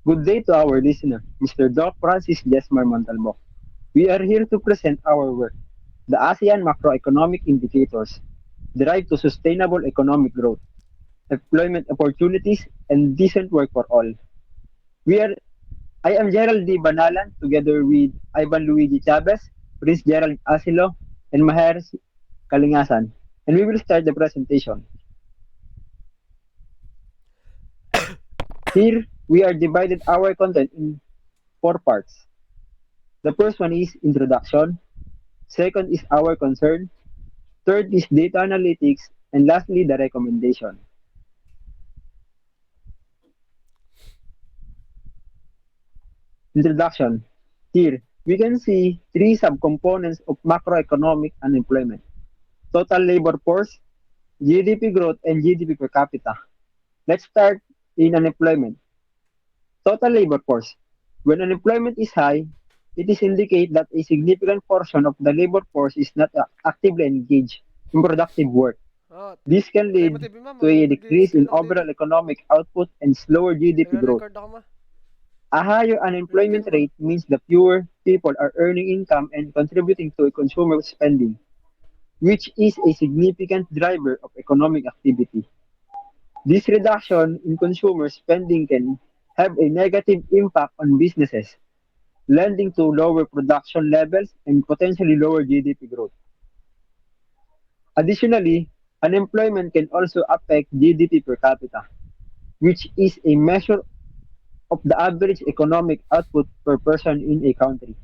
Good day to our listener, Mr. Doc Francis Jesmar Montalvo. We are here to present our work, the ASEAN Macroeconomic Indicators, Drive to Sustainable Economic Growth, Employment Opportunities, and Decent Work for All. We are I am Gerald D. Banalan together with Ivan Luigi Chavez, Prince Gerald Asilo, and Maher Kalingasan, and we will start the presentation. Here, we are divided our content in four parts. The first one is introduction, second is our concern, third is data analytics, and lastly, the recommendation. Introduction. Here, we can see three subcomponents of macroeconomic unemployment: total labor force, GDP growth, and GDP per capita. Let's start in unemployment. Total labor force. When unemployment is high, it is indicate that a significant portion of the labor force is not actively engaged in productive work. Oo, This can patay mo lead TV ma, to a decrease in nag-screen ako dito. overall economic output and slower GDP growth. Nagre-record ako ma. A higher unemployment Screen mo. rate means the fewer people are earning income and contributing to consumer spending, which is a significant driver of economic activity. This reduction in consumer spending can have a negative impact on businesses, leading to lower production levels and potentially lower GDP growth. Additionally, unemployment can also affect GDP per capita, which is a measure of the average economic output per person in a country.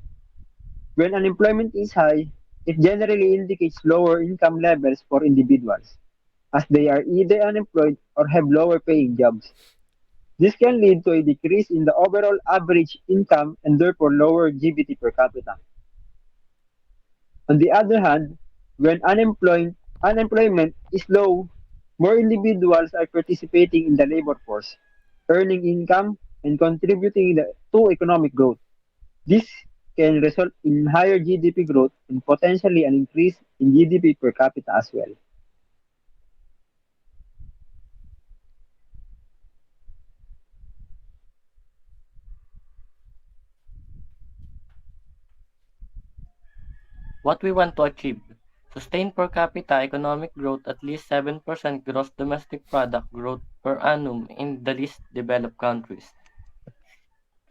When unemployment is high, it generally indicates lower income levels for individuals, as they are either unemployed or have lower paying jobs. This can lead to a decrease in the overall average income and therefore lower GDP per capita. On the other hand, when unemployment is low, more individuals are participating in the labor force, earning income, and contributing to economic growth. This can result in higher GDP growth and potentially an increase in GDP per capita as well. What we want to achieve: sustain per capita economic growth at least 7% gross domestic product growth per annum in the least developed countries.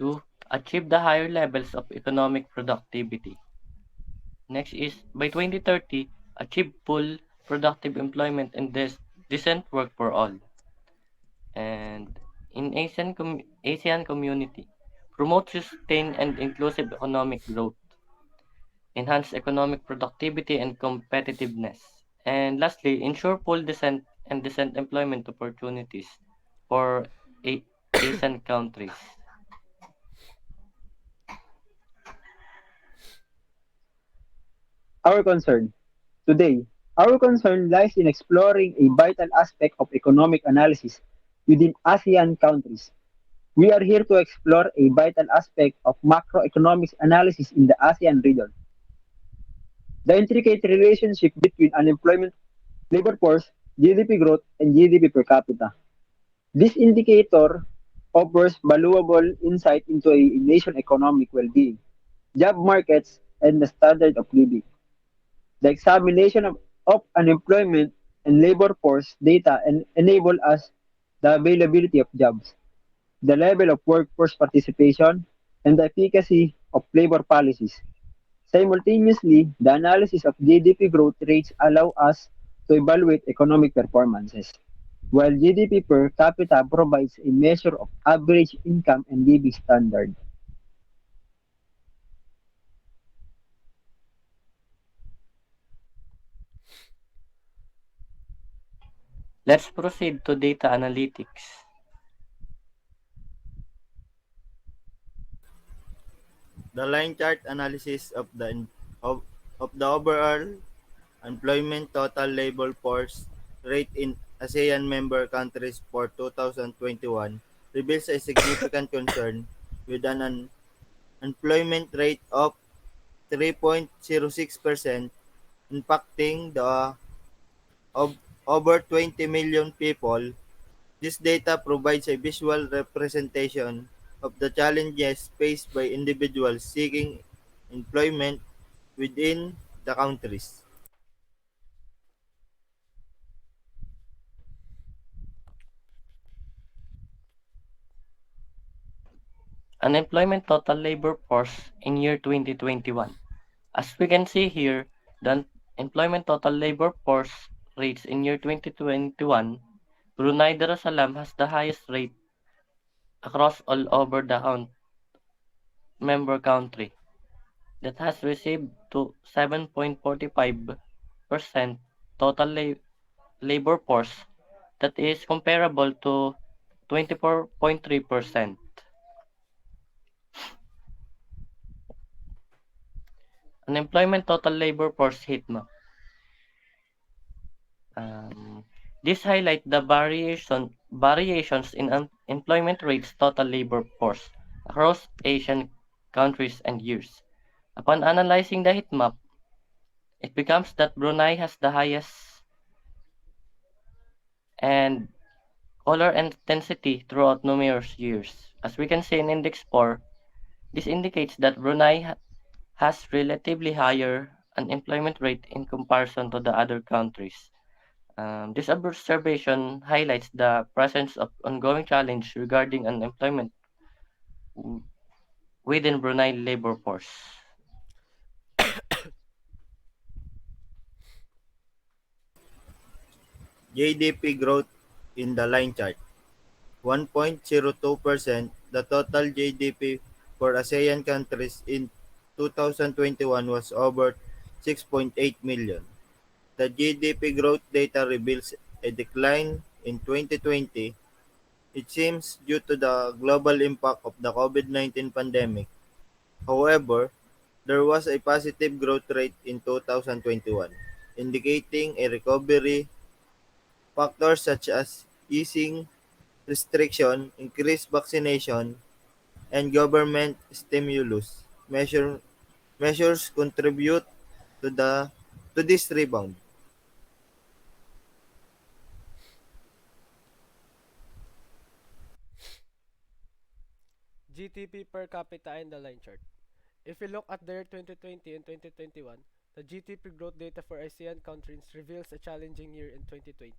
2. Achieve the higher levels of economic productivity. Next is, by 2030, achieve full productive employment and decent work for all. And in ASEAN community, promote sustained and inclusive economic growth, enhance economic productivity and competitiveness, and lastly, ensure full decent employment opportunities for ASEAN countries. Our concern. Today, our concern lies in exploring a vital aspect of economic analysis within ASEAN countries. We are here to explore a vital aspect of macroeconomics analysis in the ASEAN region: the intricate relationship between unemployment, labor force, GDP growth, and GDP per capita. This indicator offers valuable insight into a nation's economic well-being, job markets, and the standard of living. The examination of unemployment and labor force data enable us the availability of jobs, the level of workforce participation, and the efficacy of labor policies. Simultaneously, the analysis of GDP growth rates allow us to evaluate economic performances, while GDP per capita provides a measure of average income and living standard. Let's proceed to data analytics. The line chart analysis of the overall employment total labor force rate in ASEAN member countries for 2021 reveals a significant concern with an unemployment rate of 3.06%, impacting the of over 20 million people. This data provides a visual representation of the challenges faced by individuals seeking employment within the countries. Unemployment total labor force in year 2021. As we can see here, the employment total labor force rates in year 2021, Brunei Darussalam has the highest rate across all over the member country that has received to 7.45% total labor force that is comparable to 24.3%. Unemployment total labor force heat map. Um, this highlight the variations in employment rates total labor force across Asian countries and years. Upon analyzing the heat map, it becomes that Brunei has the highest and color intensity throughout numerous years. As we can see in Index 4, this indicates that Brunei has relatively higher unemployment rate in comparison to the other countries. This observation highlights the presence of ongoing challenge regarding unemployment w- within Brunei labor force. GDP growth in the line chart. 1.02%. The total GDP for ASEAN countries in 2021 was over 6.8 million. The GDP growth data reveals a decline in 2020. It seems due to the global impact of the COVID-19 pandemic. However, there was a positive growth rate in 2021, indicating a recovery. Factors such as easing restriction, increased vaccination, and government stimulus measures contribute to the to this rebound. GDP per capita in the line chart. If we look at the year 2020 and 2021, the GDP growth data for ASEAN countries reveals a challenging year in 2020,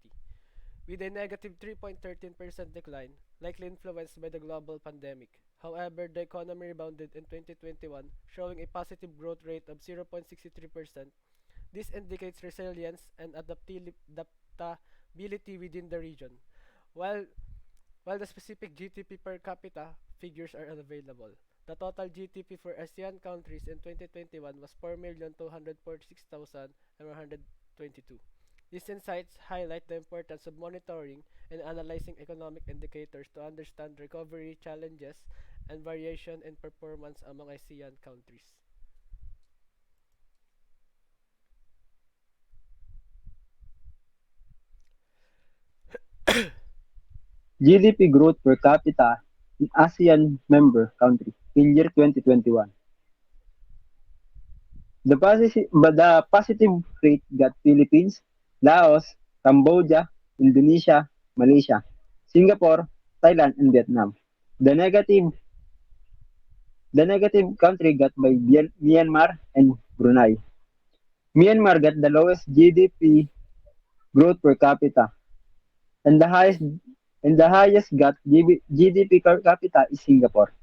with a negative 3.13% decline, likely influenced by the global pandemic. However, the economy rebounded in 2021, showing a positive growth rate of 0.63%. This indicates resilience and adaptability within the region. While while the specific GDP per capita figures are unavailable, the total GDP for ASEAN countries in 2021 was 4,246,122. These insights highlight the importance of monitoring and analyzing economic indicators to understand recovery challenges and variation in performance among ASEAN countries. GDP growth per capita in ASEAN member countries in year 2021. The positive rate got Philippines, Laos, Cambodia, Indonesia, Malaysia, Singapore, Thailand, and Vietnam. The negative the negative country got by Myanmar and Brunei. Myanmar got the lowest GDP growth per capita, and the highest got GDP per capita is Singapore.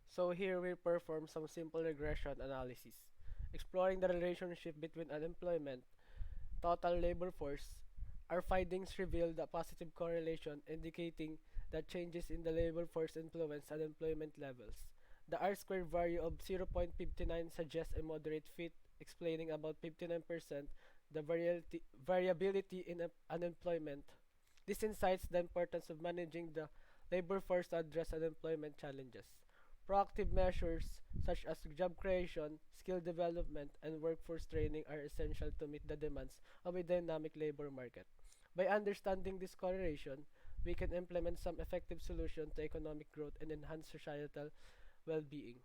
So here we perform some simple regression analysis, exploring the relationship between unemployment, total labor force. Our findings reveal the positive correlation indicating that changes in the labor force influence unemployment levels. The R-squared value of 0.59 suggests a moderate fit, explaining about 59% the variability in unemployment. This insights the importance of managing the labor force to address unemployment challenges. Proactive measures such as job creation, skill development, and workforce training are essential to meet the demands of a dynamic labor market. By understanding this correlation, we can implement some effective solutions to economic growth and enhance societal well-being.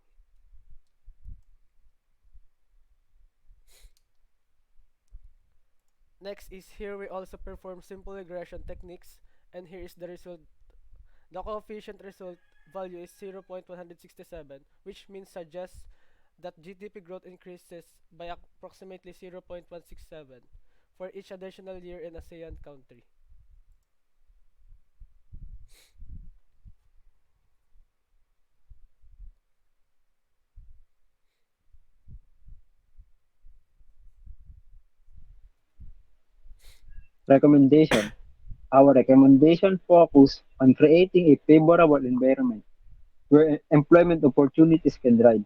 Next is here we also perform simple regression techniques, and here is the result. The coefficient result value is 0.167, which means suggests that GDP growth increases by approximately 0.167 for each additional year in ASEAN country. Recommendation. Our recommendation focus on creating a favorable environment where employment opportunities can thrive,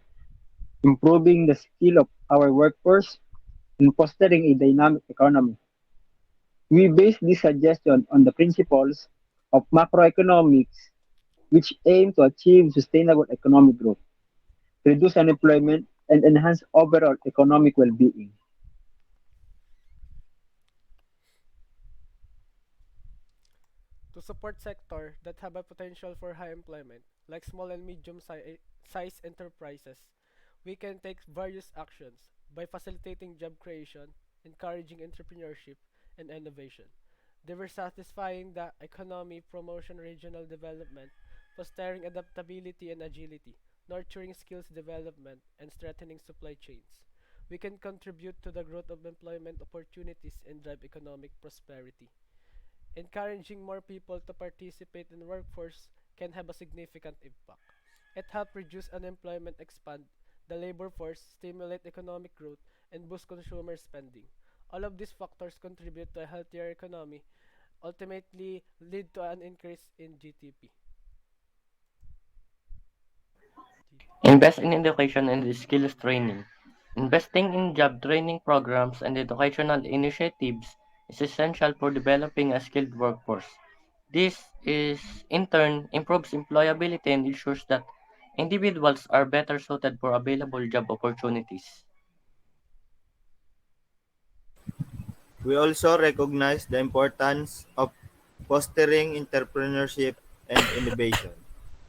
improving the skill of our workforce, and fostering a dynamic economy. We base this suggestion on the principles of macroeconomics, which aim to achieve sustainable economic growth, reduce unemployment, and enhance overall economic well-being. To support sector that have a potential for high employment, like small and medium size enterprises, we can take various actions by facilitating job creation, encouraging entrepreneurship and innovation, satisfying the economy, promotion regional development, fostering adaptability and agility, nurturing skills development, and strengthening supply chains. We can contribute to the growth of employment opportunities and drive economic prosperity. Encouraging more people to participate in the workforce can have a significant impact. It helps reduce unemployment, expand the labor force, stimulate economic growth, and boost consumer spending. All of these factors contribute to a healthier economy, ultimately lead to an increase in GDP. Invest in education and skills training. Investing in job training programs and educational initiatives is essential for developing a skilled workforce. This is, in turn, improves employability and ensures that individuals are better suited for available job opportunities. We also recognize the importance of fostering entrepreneurship and innovation.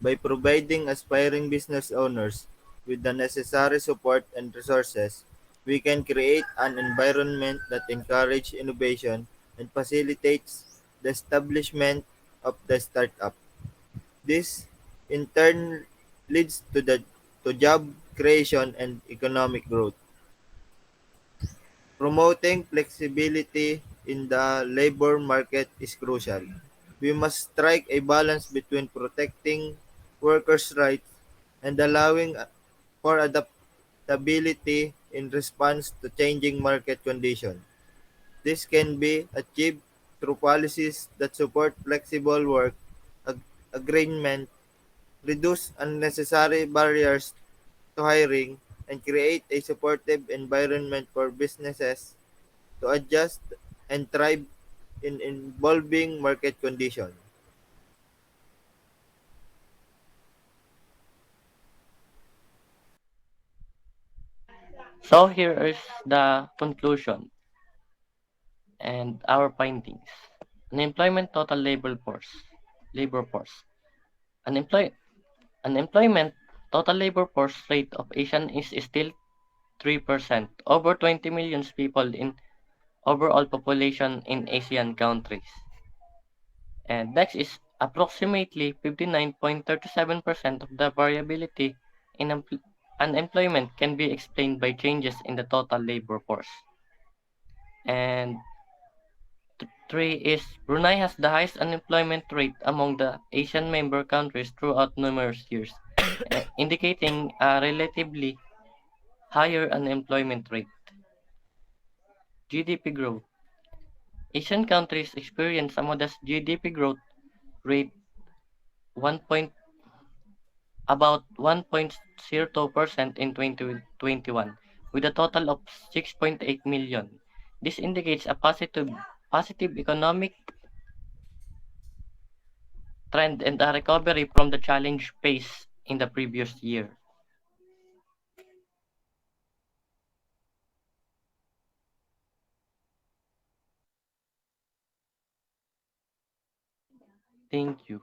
By providing aspiring business owners with the necessary support and resources, we can create an environment that encourages innovation and facilitates the establishment of the startup. This, in turn, leads to job creation and economic growth. Promoting flexibility in the labor market is crucial. We must strike a balance between protecting workers' rights and allowing for adaptability in response to changing market conditions. This can be achieved through policies that support flexible work agreement, reduce unnecessary barriers to hiring, and create a supportive environment for businesses to adjust and thrive in evolving market conditions. So here is the conclusion and our findings. Unemployment total labor force. Unemploy- Unemployment total labor force rate of Asian is still 3%, over 20 million people in overall population in ASEAN countries. And next is approximately 59.37% of the variability in unemployment can be explained by changes in the total labor force. And three is Brunei has the highest unemployment rate among the Asian member countries throughout numerous years, indicating a relatively higher unemployment rate. GDP growth. Asian countries experience a modest GDP growth rate 1 point, about 1.02% in 2021, with a total of 6.8 million. This indicates a positive economic trend and a recovery from the challenge faced in the previous year. Thank you.